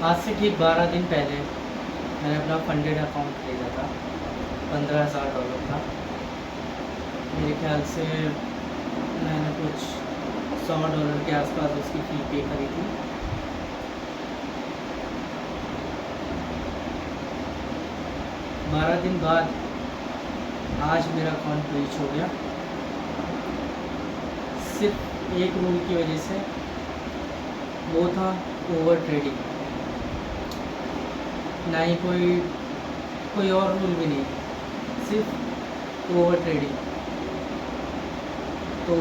आज से ठीक 12 दिन पहले मैंने अपना फंडेड अकाउंट खरीदा था। $15,000 का। मेरे ख्याल से मैंने कुछ $100 के आसपास उसकी फ़ी पे करी थी। बारह दिन बाद आज मेरा अकाउंट ब्रीच हो गया, सिर्फ एक रूल की वजह से। वो था ओवर ट्रेडिंग। ना ही कोई और रूल भी नहीं, सिर्फ ओवर ट्रेडिंग। तो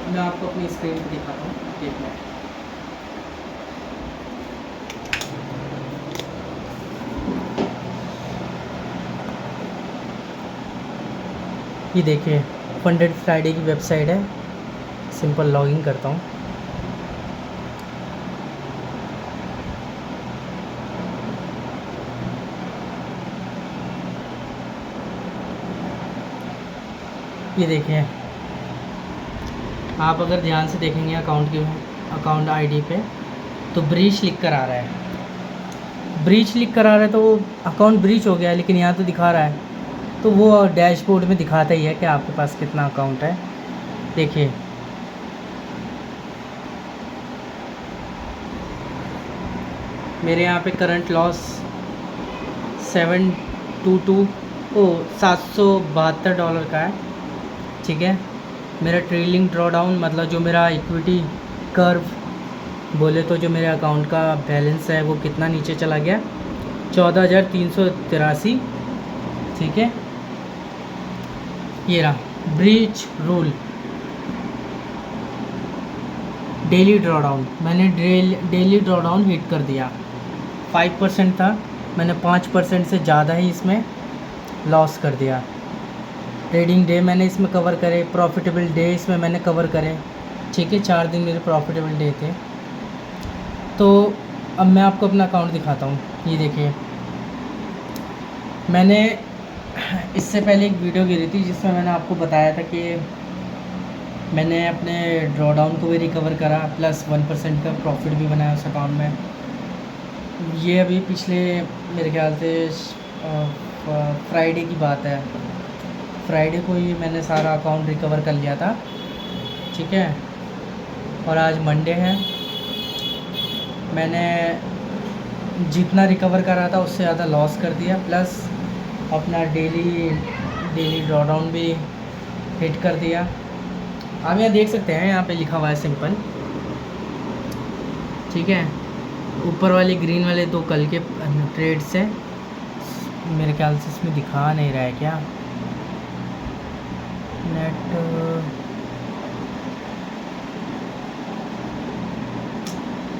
मैं आपको अपनी स्क्रीन पर दिखाता हूँ, एक मिनट। ये देखिए, फंडेड फ्राइडे की वेबसाइट है। सिंपल लॉगिन करता हूँ। ये देखिए, आप अगर ध्यान से देखेंगे अकाउंट आईडी पे, तो ब्रीच लिख कर आ रहा है। ब्रीच लिख कर आ रहा है तो अकाउंट ब्रीच हो गया, लेकिन यहाँ तो दिखा रहा है। तो वो डैशबोर्ड में दिखाता ही है कि आपके पास कितना अकाउंट है। देखिए, मेरे यहाँ पे करंट लॉस 772 डॉलर का है। ठीक है, मेरा ट्रेलिंग ड्रॉ डाउन, मतलब जो मेरा इक्विटी कर्व बोले तो जो मेरे अकाउंट का बैलेंस है वो कितना नीचे चला गया, 14,383। ठीक है, ये रहा breach rule, daily draw down. मैंने डेली ड्रॉ डाउन हिट कर दिया। 5% था, मैंने 5% से ज़्यादा ही इसमें लॉस कर दिया। ट्रेडिंग डे मैंने इसमें कवर करे, प्रॉफिटेबल डे इसमें मैंने कवर करे। ठीक है, 4 दिन मेरे प्रॉफिटेबल डे थे। तो अब मैं आपको अपना अकाउंट दिखाता हूँ। ये देखिए, मैंने इससे पहले एक वीडियो गिरी थी जिसमें मैंने आपको बताया था कि मैंने अपने ड्रॉ डाउन को भी रिकवर करा, प्लस 1% का प्रॉफिट भी बनाया उस अकाउंट में। ये अभी पिछले मेरे ख्याल से फ्राइडे की बात है। फ्राइडे को ही मैंने सारा अकाउंट रिकवर कर लिया था। ठीक है, और आज मंडे है। मैंने जितना रिकवर करा था उससे ज़्यादा लॉस कर दिया, प्लस अपना डेली ड्रॉ डाउन भी हिट कर दिया। आप यहाँ देख सकते हैं, यहाँ पे लिखा हुआ है सिंपल। ठीक है, ऊपर वाले ग्रीन वाले 2 कल के ट्रेड्स है। मेरे ख्याल से इसमें दिखा नहीं रहा है क्या नेट।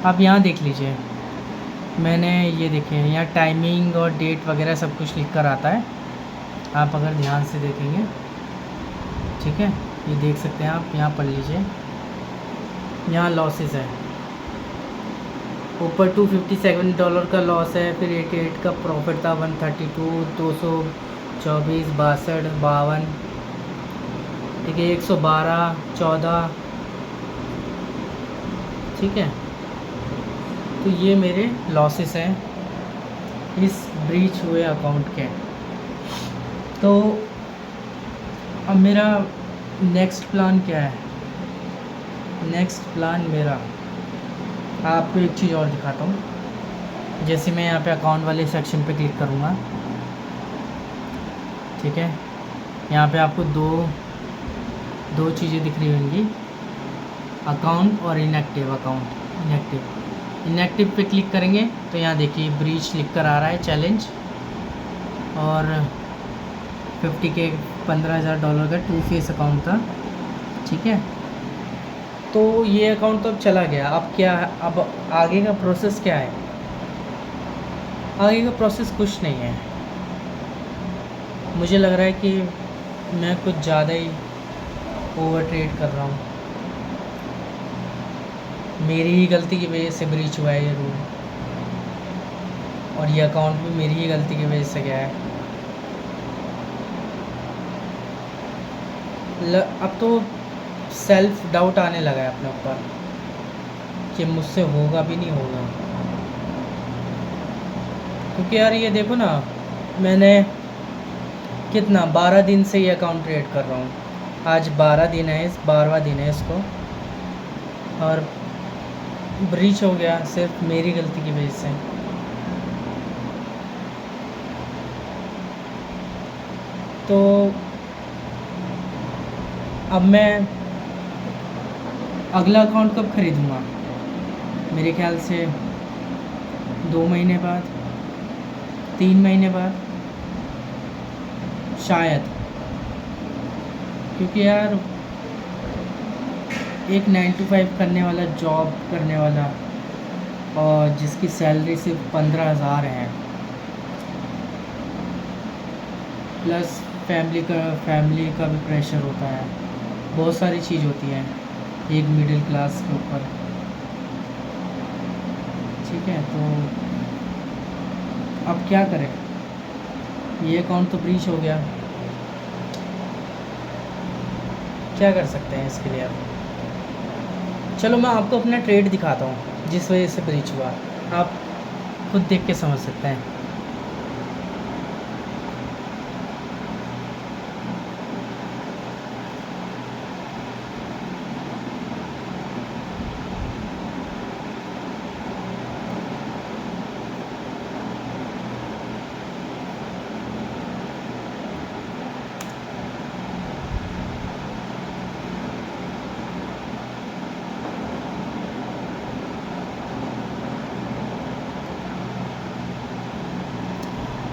आप यहाँ देख लीजिए, मैंने ये देखे यहाँ टाइमिंग और डेट वगैरह सब कुछ लिख कर आता है। आप अगर ध्यान से देखेंगे, ठीक है, ये देख सकते हैं आप, यहाँ पढ़ लीजिए। यहाँ लॉसेस है, ऊपर $257 का लॉस है, फिर 88 का प्रॉफिट था, 132, 224, 62, 52। ठीक है, 112, 14। ठीक है, तो ये मेरे लॉसेस हैं इस ब्रीच हुए अकाउंट के। तो अब मेरा नेक्स्ट प्लान क्या है? नेक्स्ट प्लान मेरा, आपको एक चीज़ और दिखाता हूँ। जैसे मैं यहाँ पे अकाउंट वाले सेक्शन पे क्लिक करूँगा, ठीक है, यहाँ पे आपको दो चीज़ें दिख रही होंगी, अकाउंट और इनएक्टिव अकाउंट। इनएक्टिव पे क्लिक करेंगे तो यहाँ देखिए ब्रीच लिख कर आ रहा है, चैलेंज, और 15,000 का 2 फेस अकाउंट था। ठीक है, तो ये अकाउंट तो अब चला गया। अब क्या, अब आगे का प्रोसेस क्या है? आगे का प्रोसेस कुछ नहीं है। मुझे लग रहा है कि मैं कुछ ज़्यादा ही ओवर ट्रेड कर रहा हूँ। मेरी ही गलती की वजह से ब्रीच हुआ है ये रूल, और ये अकाउंट भी मेरी ही गलती की वजह से गया है। अब तो सेल्फ डाउट आने लगा है अपने ऊपर कि मुझसे होगा भी नहीं होगा। क्योंकि यार ये देखो ना, मैंने कितना 12 दिन से ये अकाउंट ट्रेड कर रहा हूँ। आज 12 दिन है, 12वां दिन है इसको, और ब्रीच हो गया सिर्फ मेरी गलती की वजह से। तो अब मैं अगला अकाउंट कब ख़रीदूँगा? मेरे ख्याल से 2 महीने बाद, 3 महीने बाद शायद। क्योंकि यार एक 9 to 5 करने वाला, जॉब करने वाला, और जिसकी सैलरी सिर्फ 15,000 है, प्लस फैमिली का भी प्रेशर होता है, बहुत सारी चीज़ होती है एक मिडिल क्लास के ऊपर। ठीक है, तो अब क्या करें? ये अकाउंट तो ब्रीच हो गया, क्या कर सकते हैं इसके लिए अब? चलो मैं आपको अपना ट्रेड दिखाता हूँ जिस वजह से ब्रीच हुआ, आप खुद देख के समझ सकते हैं।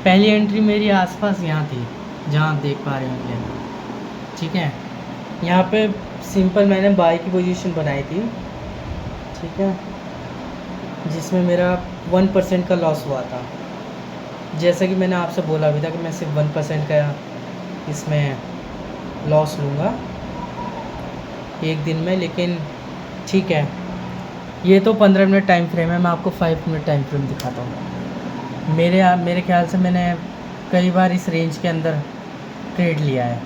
पहली एंट्री मेरी आसपास यहाँ थी, जहाँ आप देख पा रहे होंगे। ठीक है, यहाँ पे सिंपल मैंने बाई की पोजीशन बनाई थी। ठीक है, जिसमें मेरा 1% का लॉस हुआ था। जैसा कि मैंने आपसे बोला भी था कि मैं सिर्फ 1% का इसमें लॉस लूँगा एक दिन में। लेकिन ठीक है, ये तो 15 मिनट टाइम फ्रेम है, मैं आपको 5 मिनट टाइम फ्रेम दिखाता हूँ। मेरे ख्याल से मैंने कई बार इस रेंज के अंदर ट्रेड लिया है,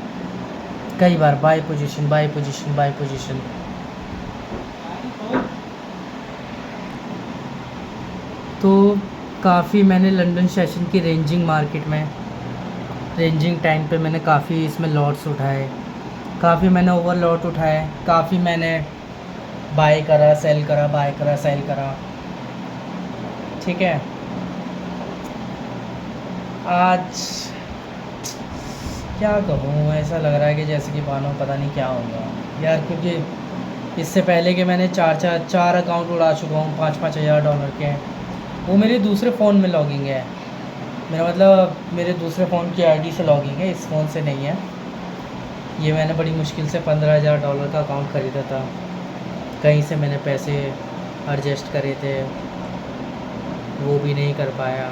कई बार buy position buy position buy position. तो काफ़ी मैंने लंदन सेशन की रेंजिंग मार्केट में, रेंजिंग टाइम पे मैंने काफ़ी इसमें लॉट्स उठाए, काफ़ी मैंने ओवर लॉट उठाए, काफ़ी मैंने बाय करा सेल करा, बाय करा सेल करा। ठीक है, आज क्या कहूँ, ऐसा लग रहा है कि जैसे कि मानो पता नहीं क्या होगा यार। क्योंकि इससे पहले कि मैंने चार अकाउंट उड़ा चुका हूँ $5,000 के। वो मेरे दूसरे फ़ोन में लॉगिंग है, मेरा मतलब मेरे दूसरे फ़ोन की आईडी से लॉगिंग है, इस फ़ोन से नहीं है। ये मैंने बड़ी मुश्किल से $15,000 का अकाउंट ख़रीदा था, कहीं से मैंने पैसे एडजस्ट करे थे, वो भी नहीं कर पाया।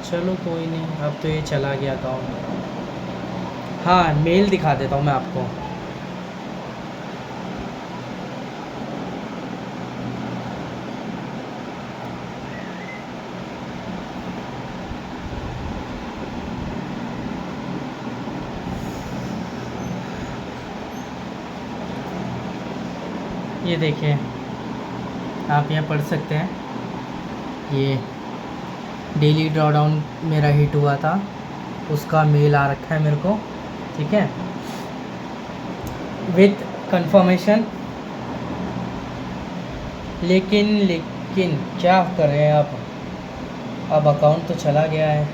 चलो कोई नहीं, अब तो ये चला गया अकाउंट। हाँ, मेल दिखा देता हूँ मैं आपको। ये देखिए, आप यहाँ पढ़ सकते हैं, ये डेली ड्रॉडाउन मेरा हिट हुआ था, उसका मेल आ रखा है मेरे को। ठीक है, विथ कंफर्मेशन। लेकिन क्या करें अब अकाउंट तो चला गया है।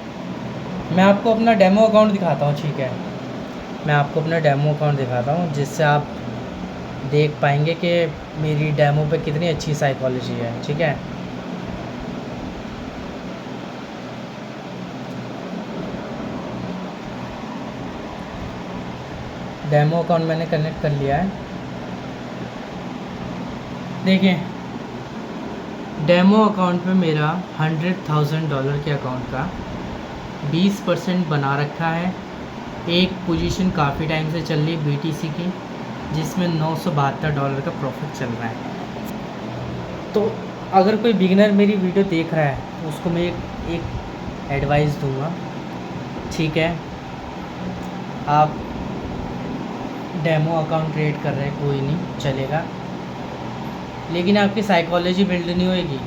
मैं आपको अपना डेमो अकाउंट दिखाता हूँ। ठीक है, मैं आपको अपना डेमो अकाउंट दिखाता हूँ, जिससे आप देख पाएंगे कि मेरी डेमो पे कितनी अच्छी साइकोलॉजी है। ठीक है, डेमो अकाउंट मैंने कनेक्ट कर लिया है। देखिए, डेमो अकाउंट में मेरा $100,000 के अकाउंट का 20% बना रखा है। एक पोजीशन काफ़ी टाइम से चल रही है BTC की, जिसमें $972 का प्रॉफिट चल रहा है। तो अगर कोई बिगिनर मेरी वीडियो देख रहा है तो उसको मैं एक एडवाइस दूंगा। ठीक है, आप डेमो अकाउंट ट्रेड कर रहे हैं, कोई नहीं चलेगा, लेकिन आपकी साइकोलॉजी बिल्ड नहीं होएगी।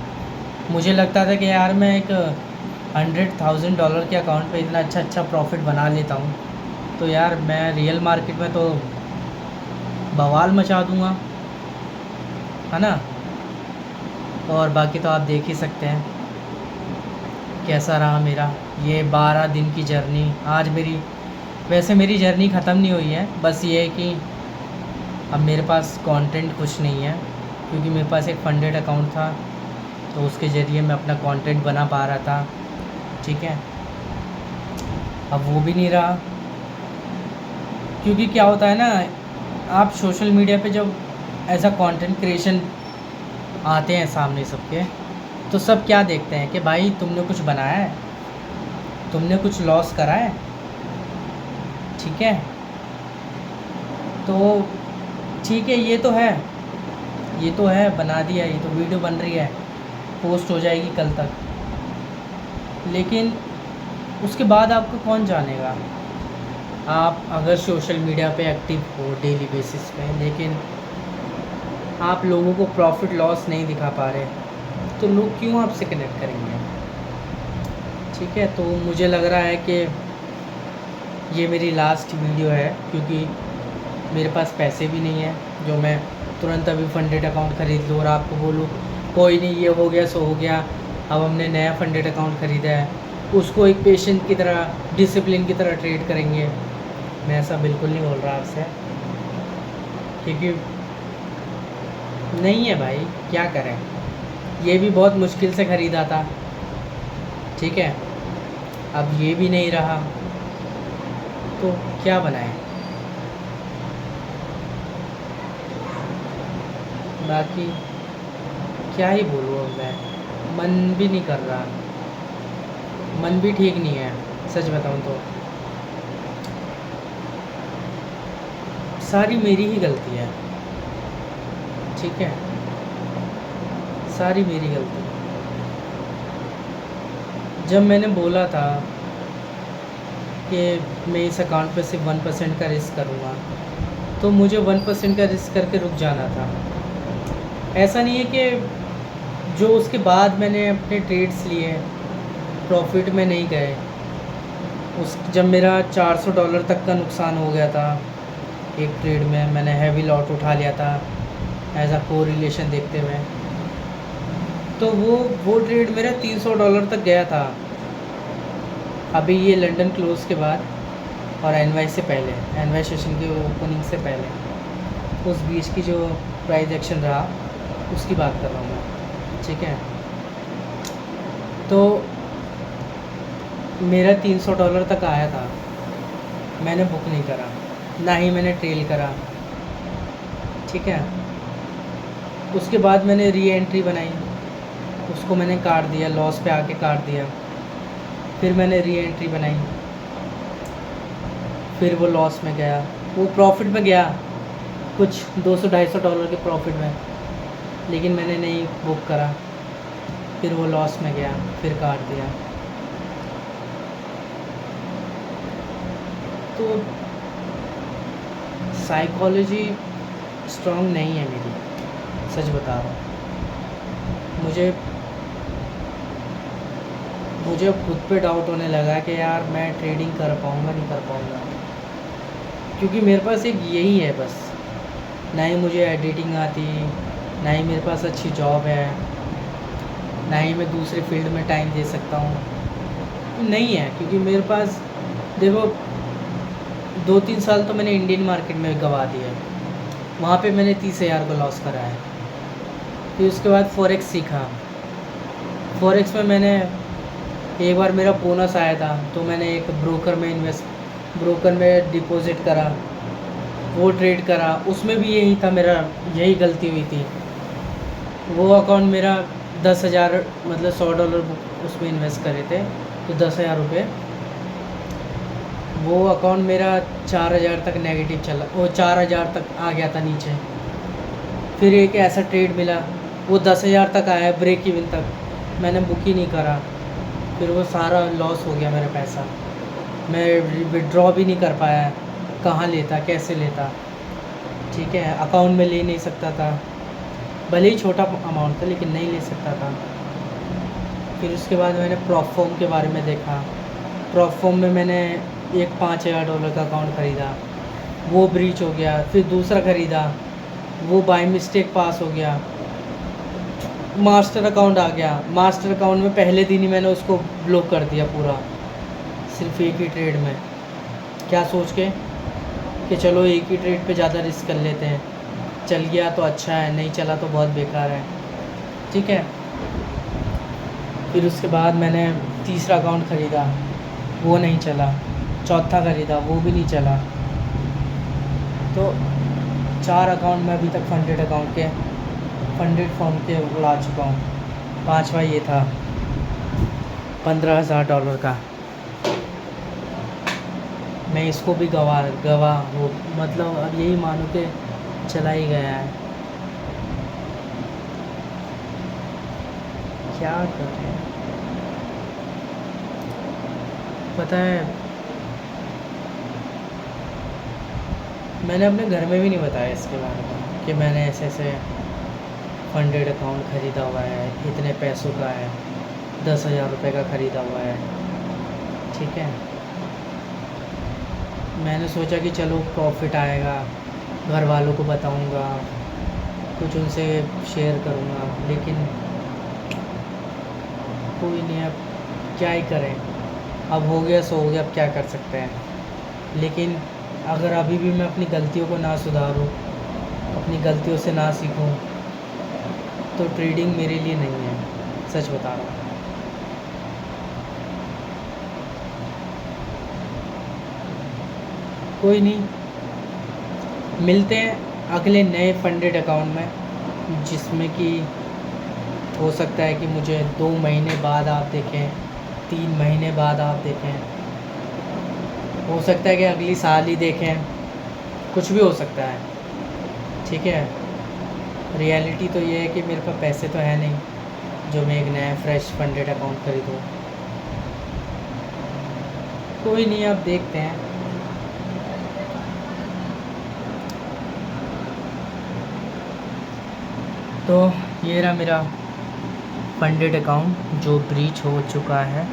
मुझे लगता था कि यार मैं एक $100,000 के अकाउंट पे इतना अच्छा प्रॉफिट बना लेता हूँ, तो यार मैं रियल मार्केट में तो बवाल मचा दूँगा, है ना। और बाकी तो आप देख ही सकते हैं कैसा रहा मेरा ये 12 दिन की जर्नी। आज वैसे मेरी जर्नी ख़त्म नहीं हुई है, बस ये है कि अब मेरे पास कंटेंट कुछ नहीं है, क्योंकि मेरे पास एक फंडेड अकाउंट था, तो उसके ज़रिए मैं अपना कंटेंट बना पा रहा था, ठीक है। अब वो भी नहीं रहा, क्योंकि क्या होता है ना, आप सोशल मीडिया पे जब एज अ कंटेंट क्रिएशन आते हैं सामने सबके, तो सब क्या देखते हैं कि भाई तुमने कुछ बनाया है, तुमने कुछ लॉस करा है, ठीक है। तो ठीक है, ये तो है बना दिया, ये तो वीडियो बन रही है, पोस्ट हो जाएगी कल तक, लेकिन उसके बाद आपको कौन जानेगा। आप अगर सोशल मीडिया पे एक्टिव हो डेली बेसिस पे, लेकिन आप लोगों को प्रॉफिट लॉस नहीं दिखा पा रहे, तो लोग क्यों आपसे कनेक्ट करेंगे, ठीक है। तो मुझे लग रहा है कि ये मेरी लास्ट वीडियो है, क्योंकि मेरे पास पैसे भी नहीं है जो मैं तुरंत अभी फंडेड अकाउंट ख़रीद लूँ और आपको बोलूँ कोई नहीं, ये हो गया सो हो गया, अब हमने नया फंडेड अकाउंट ख़रीदा है, उसको एक पेशेंट की तरह, डिसिप्लिन की तरह ट्रेड करेंगे। मैं ऐसा बिल्कुल नहीं बोल रहा आपसे, क्योंकि नहीं है भाई, क्या करें। ये भी बहुत मुश्किल से ख़रीदा था, ठीक है, अब ये भी नहीं रहा, तो क्या बनाएं। बाकी क्या ही बोलूँ अब मैं, मन भी नहीं कर रहा, मन भी ठीक नहीं है, सच बताऊँ तो। सारी मेरी ही गलती है, ठीक है, सारी मेरी गलती। जब मैंने बोला था कि मैं इस अकाउंट पे सिर्फ 1% का रिस्क करूँगा, तो मुझे 1% का रिस्क करके रुक जाना था। ऐसा नहीं है कि जो उसके बाद मैंने अपने ट्रेड्स लिए प्रॉफिट में नहीं गए। जब मेरा $400 तक का नुकसान हो गया था एक ट्रेड में, मैंने हैवी लॉट उठा लिया था एज अ कोरिलेशन देखते हुए, तो वो ट्रेड मेरा $300 तक गया था। अभी ये लंदन क्लोज के बाद और एनवाई से पहले, एनवाई सेशन के ओपनिंग से पहले, उस बीच की जो प्राइस एक्शन रहा उसकी बात कर रहा हूँ मैं, ठीक है। तो मेरा $300 तक आया था, मैंने बुक नहीं करा, ना ही मैंने ट्रेल करा, ठीक है। उसके बाद मैंने री एंट्री बनाई, उसको मैंने काट दिया, लॉस पे आके काट दिया, फिर मैंने री एंट्री बनाई, फिर वो लॉस में गया, वो प्रॉफिट में गया कुछ $200-250 के प्रॉफिट में, लेकिन मैंने नहीं बुक करा, फिर वो लॉस में गया, फिर काट दिया। तो साइकोलॉजी स्ट्रॉन्ग नहीं है मेरी, सच बता रहा हूँ। मुझे खुद पे डाउट होने लगा कि यार मैं ट्रेडिंग कर पाऊँगा नहीं कर पाऊँगा, क्योंकि मेरे पास एक यही है बस, ना ही मुझे एडिटिंग आती, ना ही मेरे पास अच्छी जॉब है, ना ही मैं दूसरे फील्ड में टाइम दे सकता हूँ, नहीं है। क्योंकि मेरे पास देखो 2-3 साल तो मैंने इंडियन मार्केट में गंवा दिया, वहाँ पे मैंने 30,000 को लॉस करा है। फिर उसके बाद फॉरेक्स सीखा, फॉरेक्स में मैंने एक बार मेरा बोनस आया था, तो मैंने एक ब्रोकर में डिपॉजिट करा, वो ट्रेड करा, उसमें भी यही था, मेरा यही गलती हुई थी। वो अकाउंट मेरा 10,000 मतलब $100 उसमें इन्वेस्ट करे थे, तो 10,000 रुपये, वो अकाउंट मेरा 4,000 तक नेगेटिव चला, वो 4,000 तक आ गया था नीचे। फिर एक ऐसा ट्रेड मिला, वो 10,000 तक आया ब्रेक इवन तक, मैंने बुक ही नहीं करा, फिर वो सारा लॉस हो गया मेरा पैसा, मैं विड्रॉ भी नहीं कर पाया, कहाँ लेता कैसे लेता, ठीक है, अकाउंट में ले नहीं सकता था, भले ही छोटा अमाउंट था लेकिन नहीं ले सकता था। फिर उसके बाद मैंने प्रॉपफॉर्म के बारे में देखा। प्रॉपफॉर्म में मैंने एक $5000 का अकाउंट ख़रीदा, वो ब्रीच हो गया। फिर दूसरा ख़रीदा, वो बाय मिस्टेक पास हो गया। मास्टर अकाउंट आ गया। मास्टर अकाउंट में पहले दिन ही मैंने उसको ब्लॉक कर दिया पूरा, सिर्फ एक ही ट्रेड में। क्या सोच के कि चलो एक ही ट्रेड पे ज़्यादा रिस्क कर लेते हैं, चल गया तो अच्छा है, नहीं चला तो बहुत बेकार है। ठीक है। फिर उसके बाद मैंने तीसरा अकाउंट ख़रीदा, वो नहीं चला। चौथा ख़रीदा, वो भी नहीं चला। तो 4 अकाउंट मैं अभी तक फंडेड फॉर्म के उड़ा चुका हूँ। 5वां ये था $15,000 का। मैं इसको भी गवा हो, मतलब अब यही मानो कि चला ही गया है। क्या करें, पता है मैंने अपने घर में भी नहीं बताया इसके बारे में कि मैंने ऐसे ऐसे फंडेड अकाउंट ख़रीदा हुआ है, इतने पैसों का है, 10,000 रुपये का ख़रीदा हुआ है। ठीक है। मैंने सोचा कि चलो प्रॉफिट आएगा, घर वालों को बताऊंगा, कुछ उनसे शेयर करूंगा, लेकिन कोई नहीं। अब क्या ही करें, अब हो गया सो हो गया, अब क्या कर सकते हैं। लेकिन अगर अभी भी मैं अपनी गलतियों को ना सुधारूं, अपनी गलतियों से ना सीखूं, तो ट्रेडिंग मेरे लिए नहीं है, सच बता रहा हूँ। कोई नहीं, मिलते हैं अगले नए फंडेड अकाउंट में, जिसमें कि हो सकता है कि मुझे 2 महीने बाद आप देखें, 3 महीने बाद आप देखें, हो सकता है कि अगली साल ही देखें, कुछ भी हो सकता है। ठीक है। रियलिटी तो ये है कि मेरे पास पैसे तो है नहीं जो मैं एक नया फ्रेश फंडेड अकाउंट खरीदूँ। कोई नहीं, अब देखते हैं। तो ये रहा मेरा फंडेड अकाउंट जो ब्रीच हो चुका है।